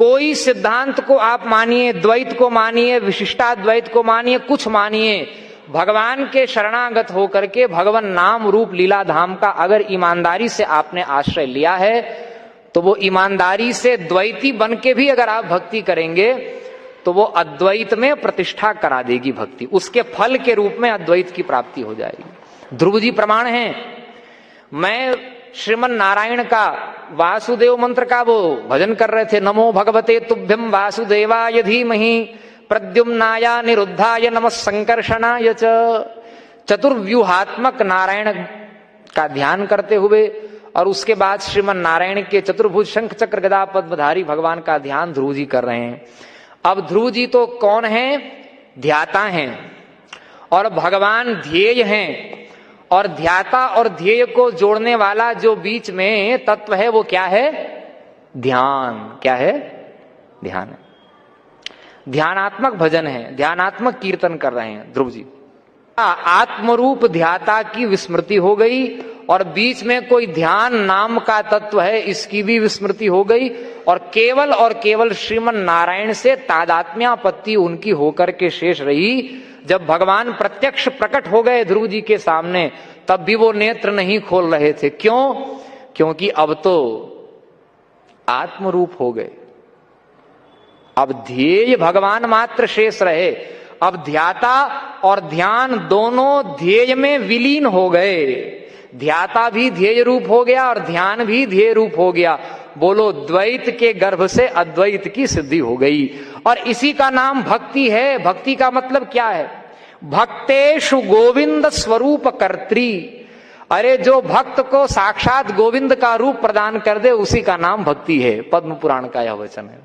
कोई सिद्धांत को आप मानिए, द्वैत को मानिए, विशिष्टाद्वैत को मानिए, कुछ मानिए, भगवान के शरणागत होकर के भगवान नाम रूप लीला धाम का अगर ईमानदारी से आपने आश्रय लिया है, तो वो ईमानदारी से द्वैती बन के भी अगर आप भक्ति करेंगे तो वो अद्वैत में प्रतिष्ठा करा देगी भक्ति, उसके फल के रूप में अद्वैत की प्राप्ति हो जाएगी। ध्रुव जी प्रमाण हैं। मैं श्रीमन नारायण का वासुदेव मंत्र का वो भजन कर रहे थे, नमो भगवते तुभ्यम वासुदेवाय धीमहि प्रद्युम्नाय निरुद्धाय नमः संकर्षणाय च। चतुर्व्यूहात्मक नारायण का ध्यान करते हुए और उसके बाद श्रीमन नारायण के चतुर्भुज शंख चक्र गदा पद्मधारी भगवान का ध्यान ध्रुव जी कर रहे हैं। अब ध्रुव जी तो कौन हैं? ध्याता हैं, और भगवान ध्येय हैं, और ध्याता और ध्येय को जोड़ने वाला जो बीच में तत्व है वो क्या है? ध्यान। क्या है? ध्यान है। ध्यानात्मक भजन है, ध्यानात्मक कीर्तन कर रहे हैं ध्रुव जी। आत्मरूप ध्याता की विस्मृति हो गई, और बीच में कोई ध्यान नाम का तत्व है, इसकी भी विस्मृति हो गई, और केवल श्रीमन नारायण से तादात्म्यापत्ति उनकी होकर के शेष रही। जब भगवान प्रत्यक्ष प्रकट हो गए ध्रुव जी के सामने, तब भी वो नेत्र नहीं खोल रहे थे। क्यों? क्योंकि अब तो आत्मरूप हो गए, अब ध्येय भगवान मात्र शेष रहे। अब ध्याता और ध्यान दोनों ध्येय में विलीन हो गए। ध्याता भी ध्येय रूप हो गया और ध्यान भी ध्येय रूप हो गया। बोलो, द्वैत के गर्भ से अद्वैत की सिद्धि हो गई, और इसी का नाम भक्ति है। भक्ति का मतलब क्या है? भक्तेषु गोविंद स्वरूप कर्त्री। अरे जो भक्त को साक्षात गोविंद का रूप प्रदान कर दे, उसी का नाम भक्ति है। पद्म पुराण का यह वचन है।